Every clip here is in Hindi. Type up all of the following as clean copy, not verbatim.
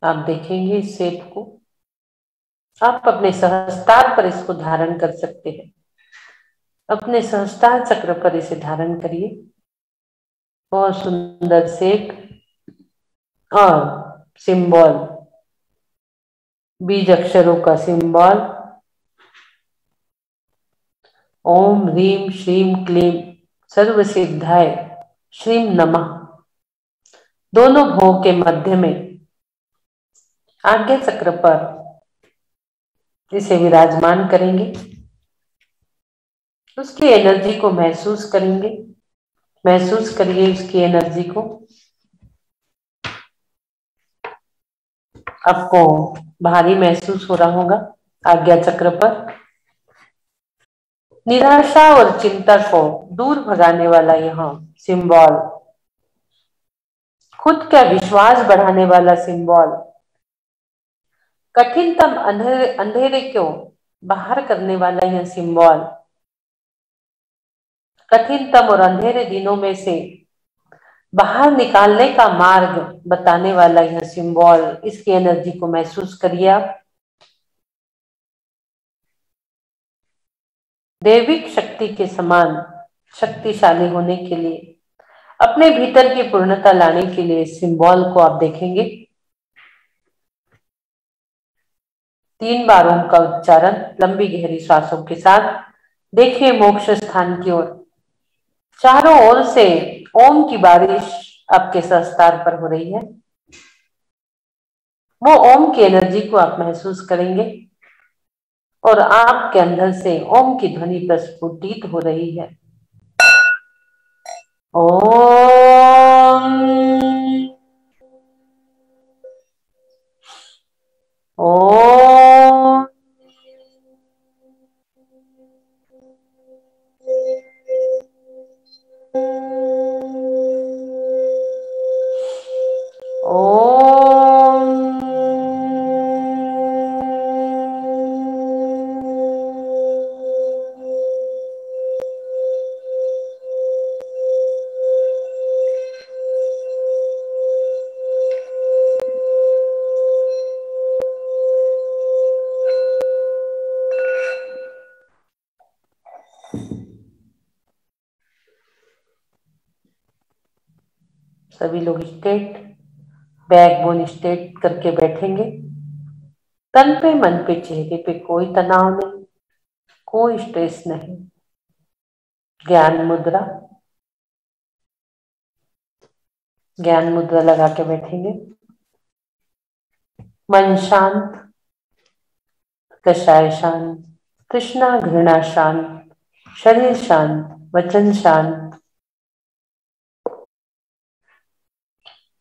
आप देखेंगे इस सेप को। आप अपने सहस्त्रार पर इसको धारण कर सकते हैं। अपने सहस्त्रार चक्र पर इसे धारण करिए। बहुत सुंदर सेप और सिंबल, बीज अक्षरों का सिंबल ओम ह्रीम श्रीम क्लीम सर्व सिद्धाय श्रीम नमः, दोनों भों के मध्य में आज्ञा चक्र पर इसे विराजमान करेंगे। उसकी एनर्जी को महसूस करेंगे। महसूस करिए उसकी एनर्जी को। आपको भारी महसूस हो रहा होगा आज्ञा चक्र पर। निराशा और चिंता को दूर भगाने वाला यह सिंबल, खुद का विश्वास बढ़ाने वाला सिंबल, कठिनतम अंधेरे अंधेरे को बाहर करने वाला यह सिंबल, कठिनतम और अंधेरे दिनों में से बाहर निकालने का मार्ग बताने वाला यह सिंबल, इसकी एनर्जी को महसूस करिए आप। दैविक शक्ति के समान शक्तिशाली होने के लिए, अपने भीतर की पूर्णता लाने के लिए सिंबल को आप देखेंगे। 3 बार ओम का उच्चारण लंबी गहरी सांसों के साथ देखिए मोक्ष स्थान की ओर। चारों ओर से ओम की बारिश आपके सहस्त्रार पर हो रही है। वो ओम की एनर्जी को आप महसूस करेंगे और आपके अंदर से ओम की ध्वनि प्रस्फुटित हो रही है। ओम ओम सभी लोग स्ट्रेट बैकबोन स्ट्रेट करके बैठेंगे। तन पे मन पे चेहरे पे कोई तनाव नहीं, कोई स्ट्रेस नहीं। ज्ञान मुद्रा, ज्ञान मुद्रा लगा के बैठेंगे। मन शांत, कषाय शांत, तृष्णा घृणा शांत, शरीर शांत, वचन शांत।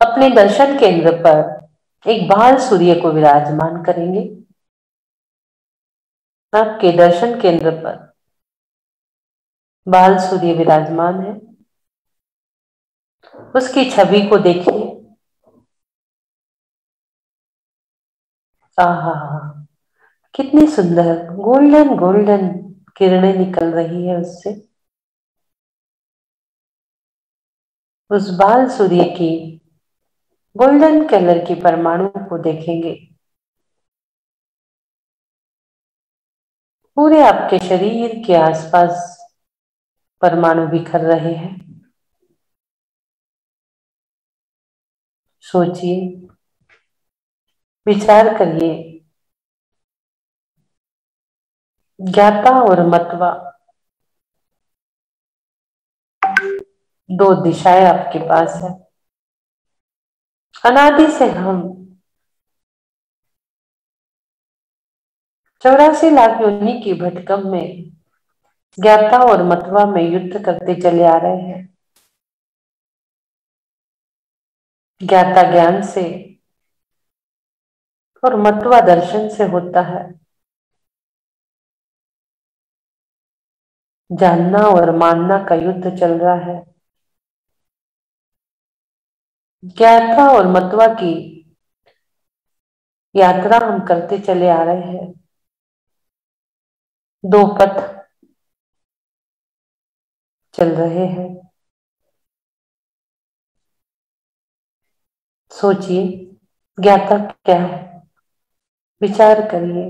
अपने दर्शन केंद्र पर एक बाल सूर्य को विराजमान करेंगे। आपके दर्शन केंद्र पर बाल सूर्य विराजमान है। उसकी छवि को देखिए। आहा, कितनी सुंदर गोल्डन गोल्डन किरणें निकल रही है उससे। उस बाल सूर्य की गोल्डन कलर की परमाणु को देखेंगे। पूरे आपके शरीर के आसपास परमाणु बिखर रहे हैं। सोचिए, विचार करिए। ज्ञाता और मतवा, 2 दिशाएं आपके पास है। अनादि से हम 84 लाख योनि की भटकम में ज्ञाता और मतवा में युद्ध करते चले आ रहे हैं। ज्ञाता ज्ञान से और मतवा दर्शन से होता है। जानना और मानना का युद्ध चल रहा है। ज्ञाता और मतवा की यात्रा हम करते चले आ रहे हैं। 2 पथ चल रहे हैं। सोचिए, ज्ञाता क्या है, विचार करिए।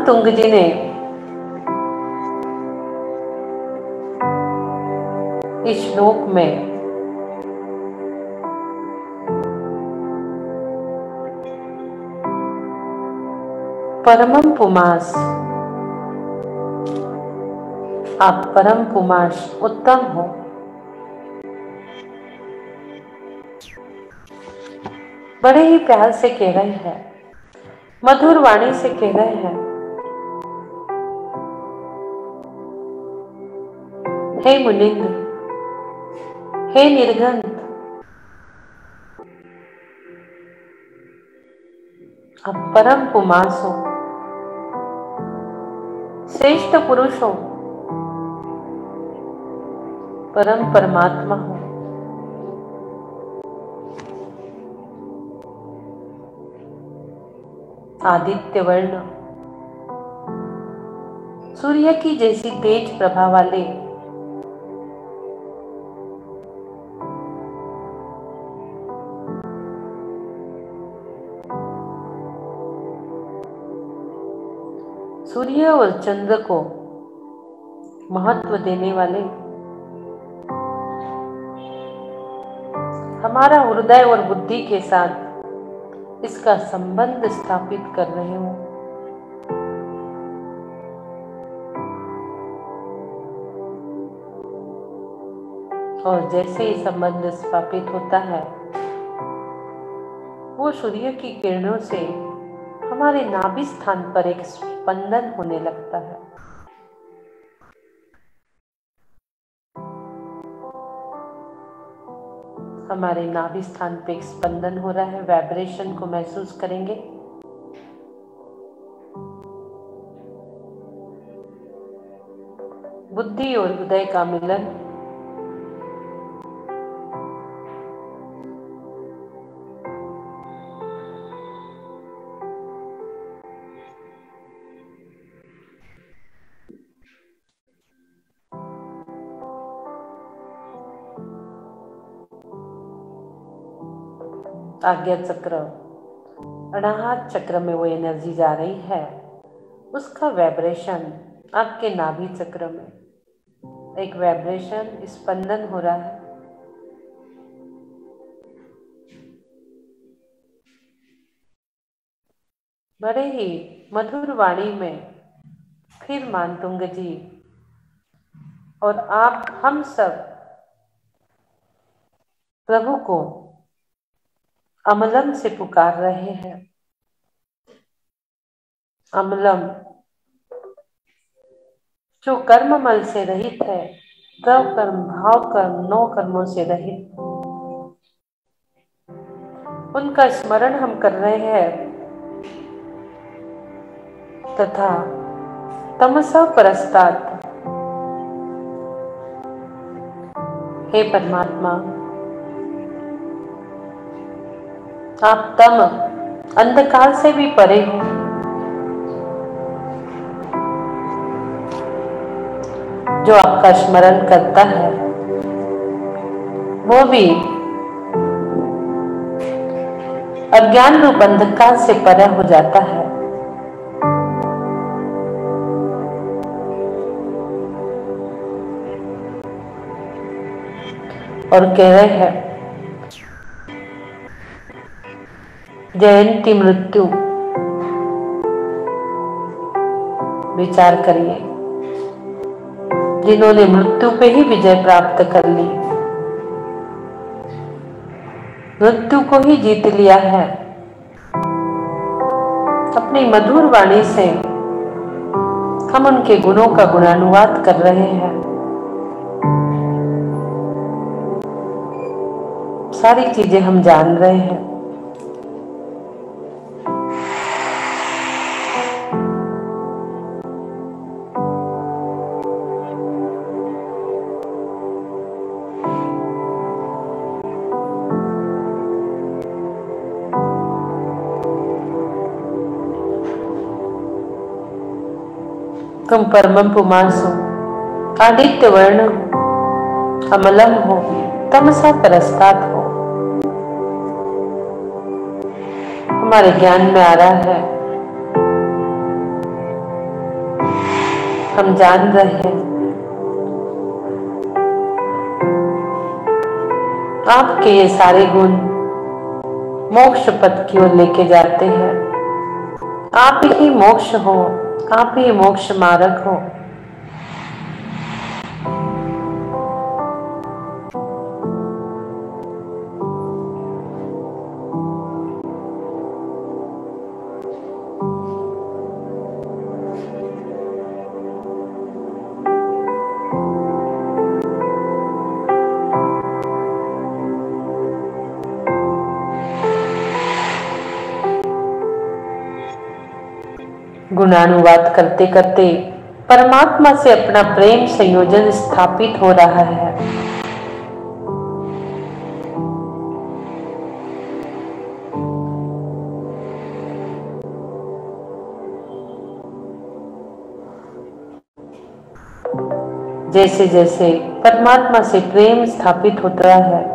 तुंग जी ने इस श्लोक में परमम पुमास, आप परम पुमास उत्तम हो, बड़े ही प्यार से कह रहे हैं, मधुर वाणी से कह रहे हैं, हे मुनिंद्र, हे निर्घंत, आप परम पुमास हो, श्रेष्ठ पुरुष हो, परम परमात्मा हो। आदित्य वर्ण, सूर्य की जैसी तेज प्रभा वाले सूर्य और चंद्र को महत्व देने वाले, हमारा हृदय और बुद्धि के साथ इसका संबंध स्थापित कर रहे हो। और जैसे ही संबंध स्थापित होता है, वो सूर्य की किरणों से हमारे नाभि स्थान पर एक स्पंदन होने लगता है। हमारे नाभि स्थान पे एक स्पंदन हो रहा है, वाइब्रेशन को महसूस करेंगे। बुद्धि और हृदय का मिलन, आज्ञा चक्र, अनाहत चक्र में वो एनर्जी जा रही है, उसका वाइब्रेशन आपके नाभि चक्र में एक वाइब्रेशन स्पंदन हो रहा है। बड़े ही मधुर वाणी में फिर मानतुंग जी और आप हम सब प्रभु को अमलम से पुकार रहे हैं। अमलम जो कर्ममल से रहित है, द्रव कर्म, भाव कर्म, 9 कर्मों से रहित, उनका स्मरण हम कर रहे हैं तथा तमसा परस्तात्, हे परमात्मा, आप तम अंधकार से भी परे हो। जो आपका स्मरण करता है वो भी अज्ञान रूप अंधकार से परे हो जाता है। और कह रहे हैं, जयंती मृत्यु, विचार करिए, जिन्होंने मृत्यु पे ही विजय प्राप्त कर ली, मृत्यु को ही जीत लिया है, अपनी मधुर वाणी से हम उनके गुणों का गुणानुवाद कर रहे हैं। सारी चीजें हम जान रहे हैं। तुम परमं पुमांसो आदित्य वर्ण हो, अमलम हो, तमसा परस्तात् हो। हमारे ज्ञान में आ रहा है, हम जान रहे हैं आपके ये सारे गुण मोक्ष पथ की ओर लेके जाते हैं। आप ही मोक्ष हो, आप ही मोक्ष मार्ग हो। गुणानुवाद करते करते परमात्मा से अपना प्रेम संयोजन स्थापित हो रहा है। जैसे जैसे परमात्मा से प्रेम स्थापित होता है,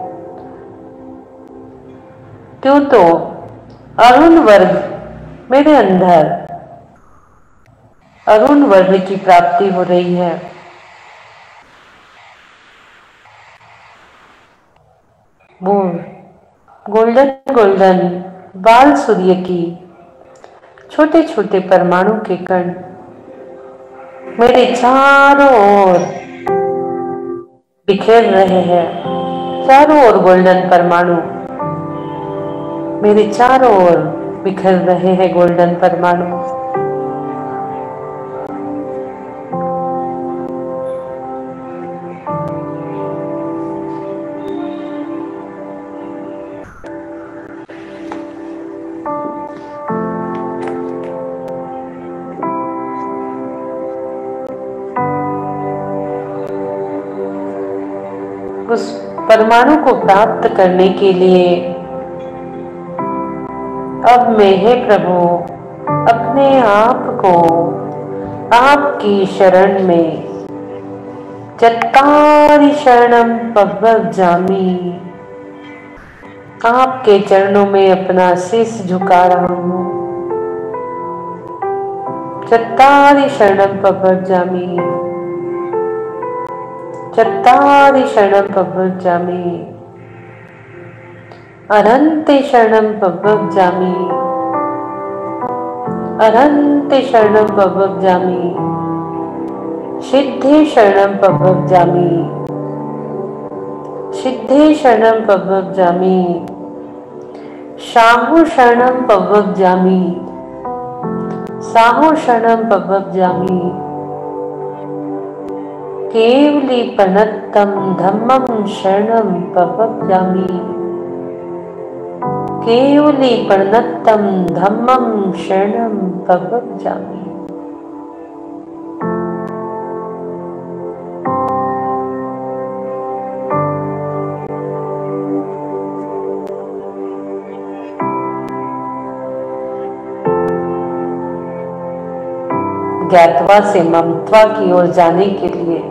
त्यों तो अरुण वर्ग मेरे अंदर अरुण वर्ण की प्राप्ति हो रही है। वो गोल्डन गोल्डन बाल सूर्य की छोटे छोटे परमाणु के कण मेरे चारों ओर बिखेर रहे हैं। चारों ओर गोल्डन परमाणु मेरे चारों ओर बिखर रहे हैं। गोल्डन परमाणु उस परमाणु को प्राप्त करने के लिए अब मैं, हे प्रभु, अपने आप को आपकी शरण में चत्तारि शरणं प्रव्रजामि, आपके चरणों में अपना शीश झुका रहा हूँ। चत्तारि शरणं प्रव्रजामि, चत्तारि शरणं प्रव्रजामि, अरन्ते शरणं प्रव्रजामि, अरन्ते शरणं प्रव्रजामि, सिद्धे शरणं प्रव्रजामि, सिद्धे शरणं प्रव्रजामि, साहु शरणं प्रव्रजामि, साहु शरणं प्रव्रजामि, केवली प्रणतम धम्मं शरणं प्रव्रजामि, केवली प्रणतम धम्मं शरणं प्रव्रजामि। ज्ञातवा से ममत्वा की ओर जाने के लिए,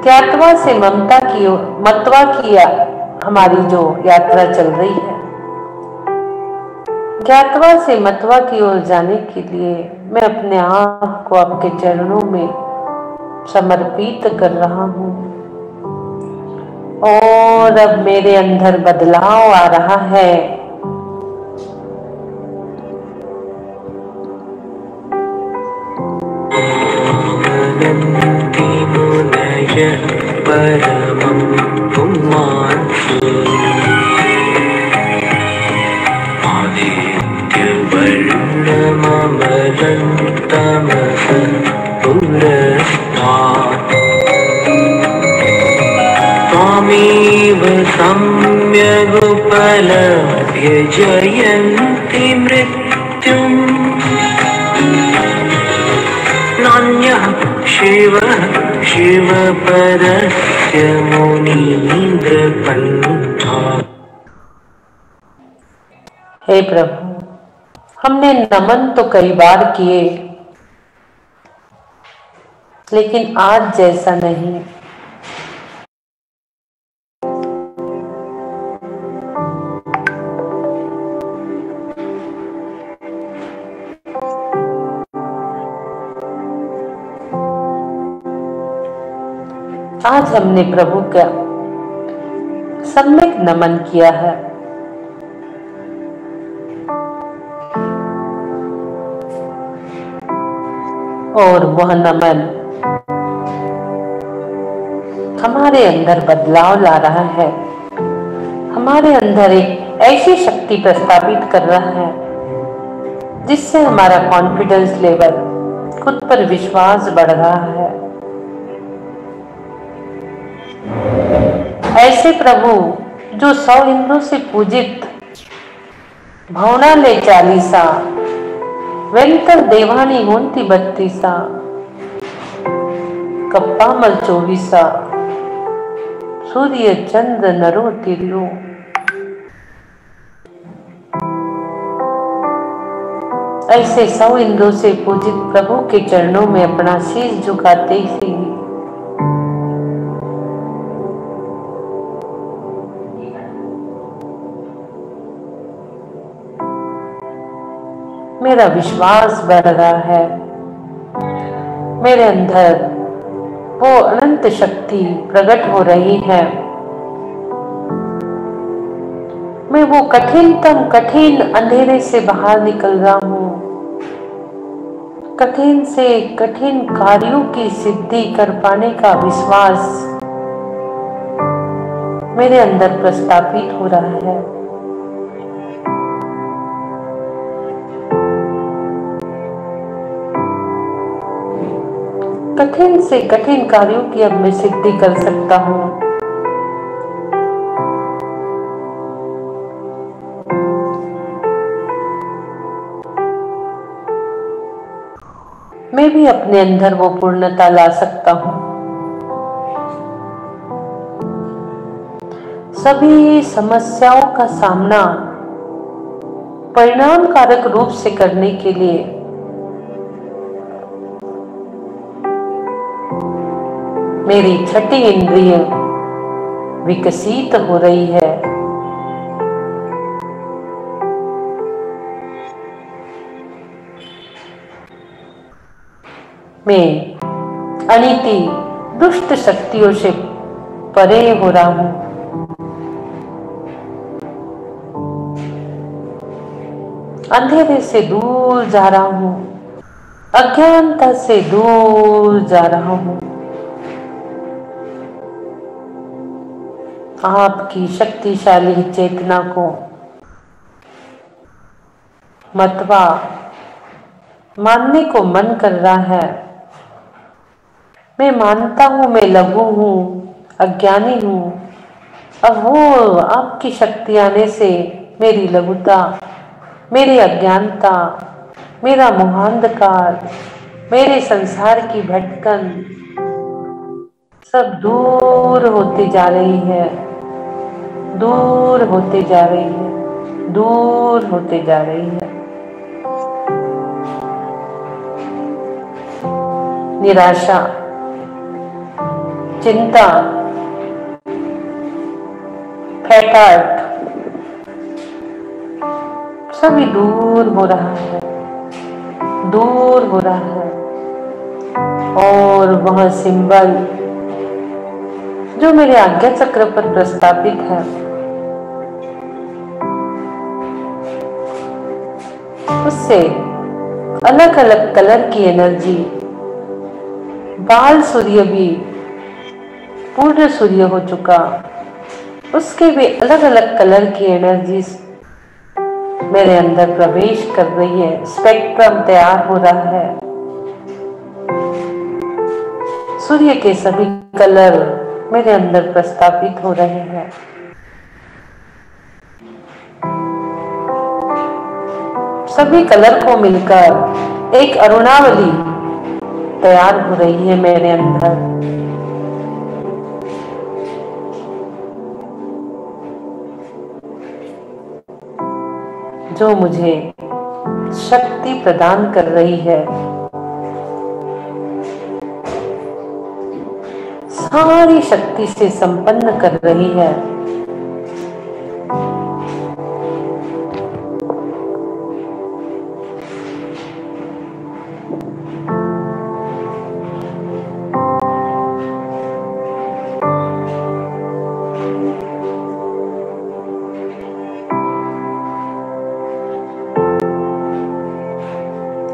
ज्ञातवा से ममता की ओर, मत्वा की हमारी जो यात्रा चल रही है, ज्ञातवा से मतवा की ओर जाने के लिए मैं अपने आप को आपके चरणों में समर्पित कर रहा हूँ। और अब मेरे अंदर बदलाव आ रहा है। परमं पुमांसो आदित्यवर्णममलं तमसः पुरस्तात् त्वामेव सम्यगुपलभ्य जयन्ति मृत्युम् नान्यः शिवः शिवपरस्य मुनीन्द्रकण्ठः। हे प्रभु, हमने नमन तो कई बार किए, लेकिन आज जैसा नहीं। आज हमने प्रभु का सम्यक नमन किया है। और वह नमन हमारे अंदर बदलाव ला रहा है, हमारे अंदर एक ऐसी शक्ति प्रस्थापित कर रहा है जिससे हमारा कॉन्फिडेंस लेवल, खुद पर विश्वास बढ़ रहा है। ऐसे प्रभु जो 100 इंद्रों से पूजित भवना ले 40 वेंकर देवानी होंती 32 कप्पामल 24 सूर्य चंद्र नरो तिरियो। ऐसे 100 इंद्रों से पूजित प्रभु के चरणों में अपना शीश झुकाते ही मेरा विश्वास बढ़ रहा है। मेरे अंदर वो अनंत शक्ति प्रकट हो रही है। मैं वो कठिनतम कठिन अंधेरे से बाहर निकल रहा हूँ। कठिन से कठिन कार्यों की सिद्धि कर पाने का विश्वास मेरे अंदर प्रस्थापित हो रहा है। कठिन से कठिन कार्यों की अब मैं सिद्धि कर सकता हूँ। मैं भी अपने अंदर वो पूर्णता ला सकता हूँ। सभी समस्याओं का सामना परिणामकारक रूप से करने के लिए मेरी छठी इंद्रिय विकसित हो रही है। मैं अनीति दुष्ट शक्तियों से परे हो रहा हूं। अंधेरे से दूर जा रहा हूं, अज्ञानता से दूर जा रहा हूं। आपकी शक्तिशाली चेतना को मतवा मानने को मन कर रहा है। मैं मानता हूं मैं लघु हूं, अज्ञानी हूं। अब वो आपकी शक्ति आने से मेरी लघुता, मेरी अज्ञानता, मेरा मोहांधकार, मेरे संसार की भटकन सब दूर होती जा रही है, दूर होते जा रही है, दूर होते जा रही है। निराशा, चिंता, फैटार्ट सभी दूर हो रहा है, दूर हो रहा है। और वह सिंबल जो मेरे आज्ञा चक्र पर प्रस्थापित है, उससे अलग अलग कलर की एनर्जी, बाल सूर्य भी पूर्ण सूर्य हो चुका, उसके भी अलग अलग कलर की एनर्जीज मेरे अंदर प्रवेश कर रही है। स्पेक्ट्रम तैयार हो रहा है। सूर्य के सभी कलर मेरे अंदर प्रस्थापित हो रहे हैं। सभी कलर को मिलकर एक अरुणावली तैयार हो रही है मेरे अंदर। जो मुझे शक्ति प्रदान कर रही है। सारी शक्ति से संपन्न कर रही है।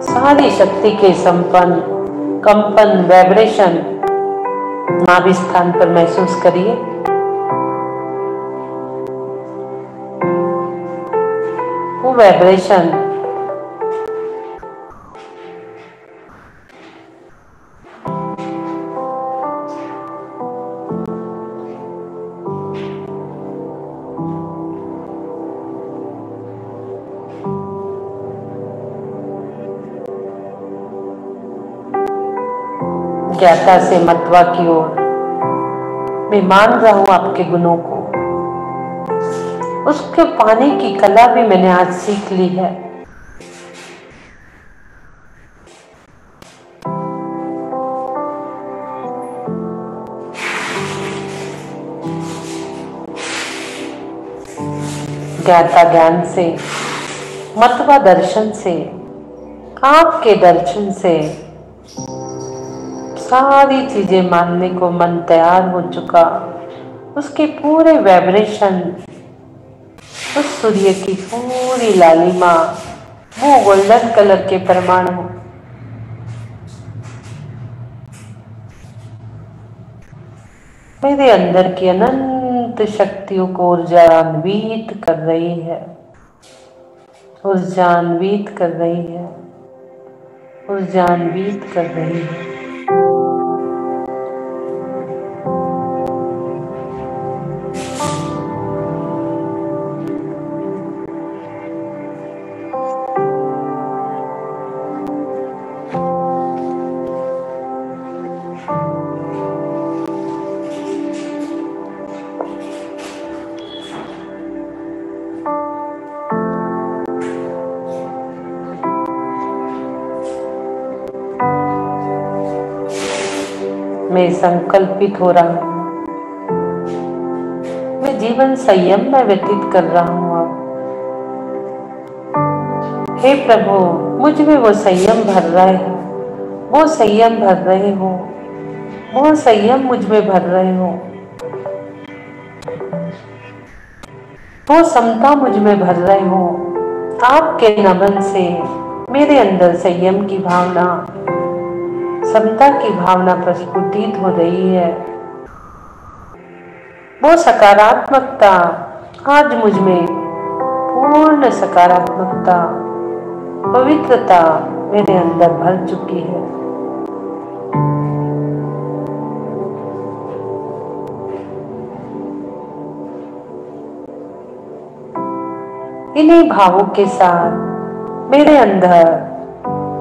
सारी शक्ति के संपन्न कंपन वाइब्रेशन नाभि स्थान पर महसूस करिए। वो वाइब्रेशन ज्ञाता से मतवा की ओर मैं मान रहा हूं आपके गुणों को। उसके पाने की कला भी मैंने आज सीख ली है। ज्ञाता ज्ञान से, मतवा दर्शन से, आपके दर्शन से सारी चीजें मानने को मन तैयार हो चुका। उसके पूरे वाइब्रेशन, उस सूर्य की पूरी लालिमा, वो गोल्डन कलर के परमाणु मेरे अंदर की अनंत शक्तियों को ऊर्जान्वित कर रही है, ऊर्जान्वित कर रही है, ऊर्जान्वित कर रही है। मैं संकल्पित हो रहा हूँ, मैं जीवन संयम में व्यतीत कर रहा हूँ। अब हे प्रभु, मुझ में वो संयम भर रहे हो, वो संयम भर रहे हो, वो संयम मुझ में भर रहे हो, वो समता मुझ में भर रहे हो। आपके नमन से मेरे अंदर संयम की भावना, समता की भावना प्रस्फुटित हो रही है। वो सकारात्मकता आज मुझ में, पूर्ण सकारात्मकता, पवित्रता मेरे अंदर भर चुकी है। इन्हीं भावों के साथ मेरे अंदर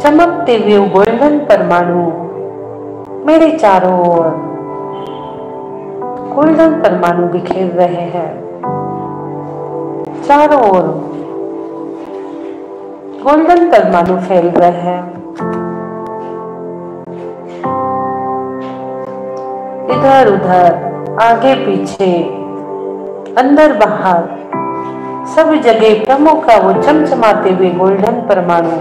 चमकते हुए गोल्डन परमाणु मेरे चारों ओर गोल्डन परमाणु बिखेर रहे हैं। चारों ओर गोल्डन परमाणु फैल रहे हैं। इधर उधर, आगे पीछे, अंदर बाहर, सब जगह प्रमुख का वो चमचमाते हुए गोल्डन परमाणु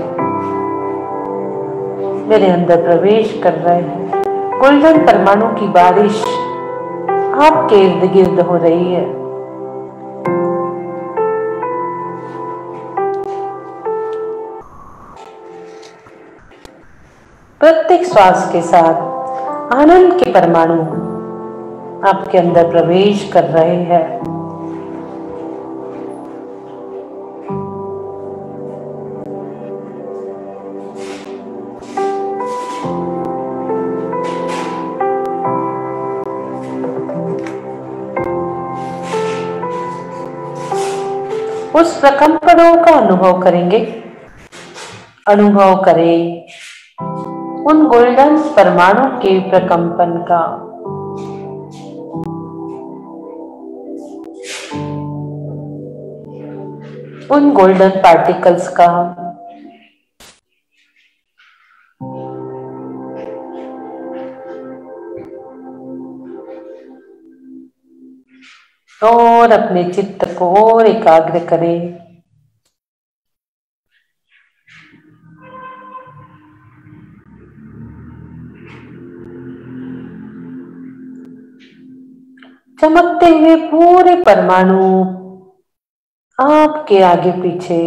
मेरे अंदर प्रवेश कर रहे हैं। गोल्डन परमाणु की बारिश आपके इर्द गिर्द हो रही है। प्रत्येक श्वास के साथ आनंद के परमाणु आपके अंदर प्रवेश कर रहे हैं। उस प्रकंपनों का अनुभव करेंगे, अनुभव करें उन गोल्डन परमाणु के प्रकंपन का। उन गोल्डन पार्टिकल्स का और अपने चित्त को और एकाग्र करें। चमकते हुए पूरे परमाणु आपके आगे पीछे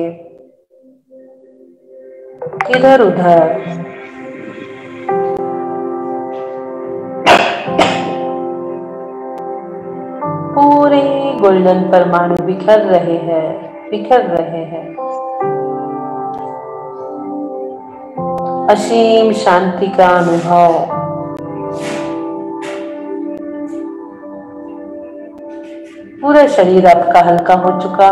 इधर उधर पूरे गोल्डन परमाणु बिखर रहे हैं। असीम शांति का अनुभव। पूरा शरीर आपका हल्का हो चुका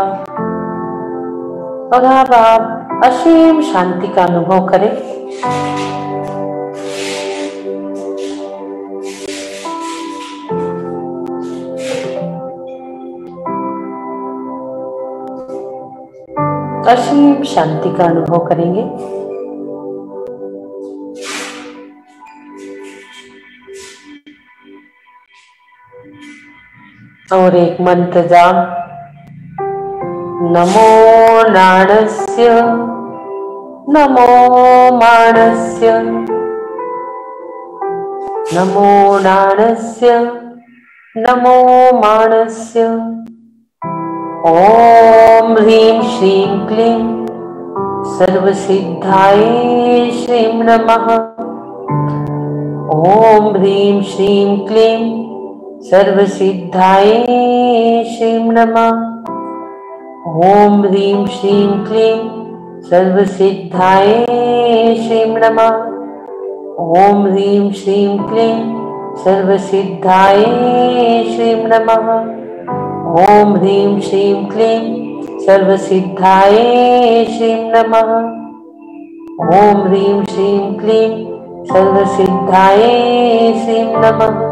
और अब आप असीम शांति का अनुभव करें। असीम शांति का अनुभव करेंगे। और एक मंत्र जाप, नमो नाणस्य नमो माणस्य नमो नाणस्य नमो माणस्य ओम ह्रीं श्रीं क्लीं सर्वसिद्धाय श्रीं नमः। ओम ह्रीं श्रीं क्लीं सर्वसिद्धाय श्रीं नमः। ओम ह्रीं श्रीं क्लीं सर्वसिद्धाय श्रीं नमः। ओम ह्रीं श्रीं क्लीं सर्वसिद्धाय श्रीं नमः। ओम ह्रीं श्रीं क्लीं सर्वसिद्धाय श्रीं नमः। ओम ह्रीं श्रीं क्लीं सर्वसिद्धाय श्रीं नमः।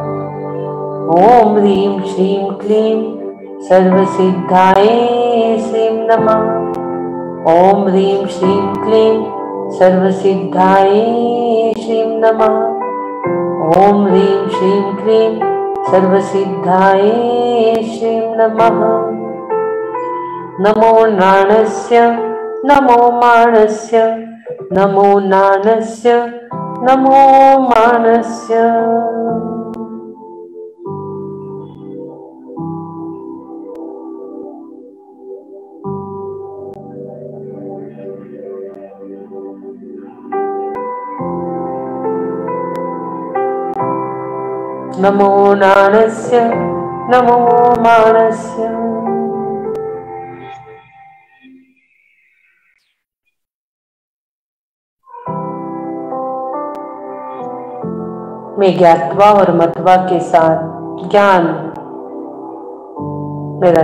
ओम ह्रीं श्रीं क्लीं सर्वसिद्धाय श्रीं नमः। ओम ह्रीं श्रीं क्लीं सर्वसिद्धाय श्रीं नमः। ओम ह्रीं श्रीं क्लीं सर्वसिद्धाय श्रीं नमः। नमो नाणस्य नमो माणस्य नमो नाणस्य नमो माणस्य। नमो नाणस्य नमो माणस्य। मैं ज्ञात्वा और मत्वा के साथ ज्ञान, मेरा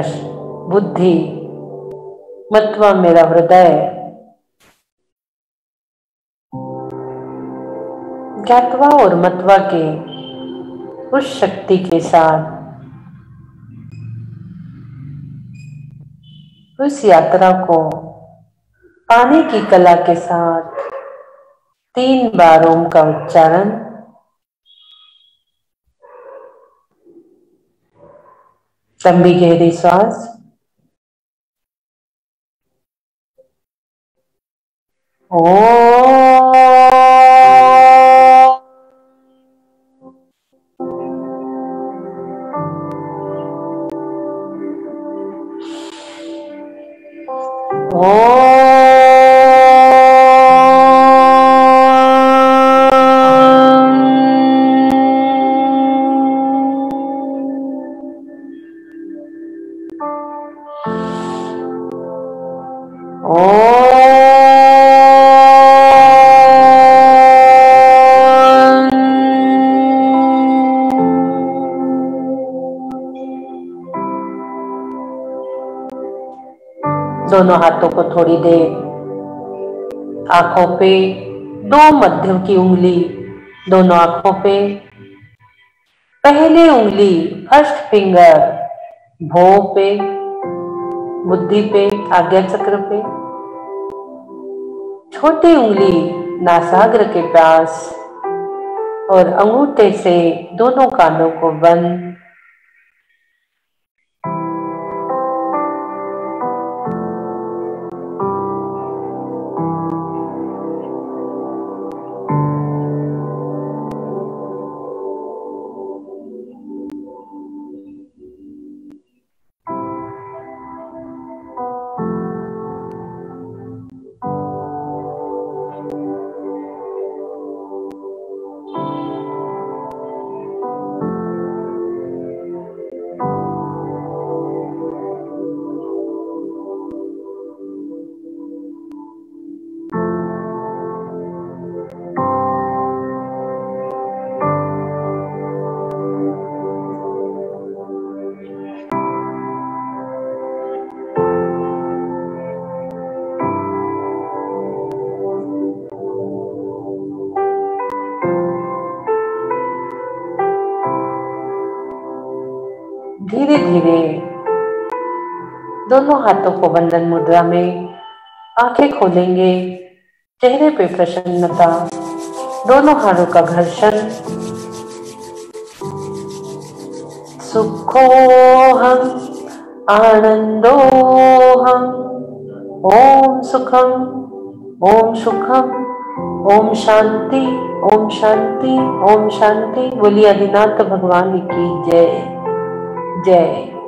बुद्धि, मत्वा मेरा हृदय, ज्ञात्वा और मत्वा के उस शक्ति के साथ उस यात्रा को पाने की कला के साथ 3 बार ओम का उच्चारण। लंबी गहरी सांस। दोनों हाथों को थोड़ी देर आंखों पे, 2 मध्यम की उंगली दोनों आंखों पे, पहली उंगली फर्स्ट फिंगर भौं पे, बुद्धि पे, आज्ञा चक्र पे, छोटी उंगली नासाग्र के पास और अंगूठे से दोनों कानों को बंद। धीरे धीरे दोनों हाथों को बंधन मुद्रा में, आंखें खोलेंगे, चेहरे पे प्रसन्नता, दोनों हाथों का घर्षण। सुखोहम आनंदोहम, ओम सुखम, ओम सुखम, ओम शांति, ओम शांति, ओम शांति। बोलिए आदिनाथ भगवान की जय जय।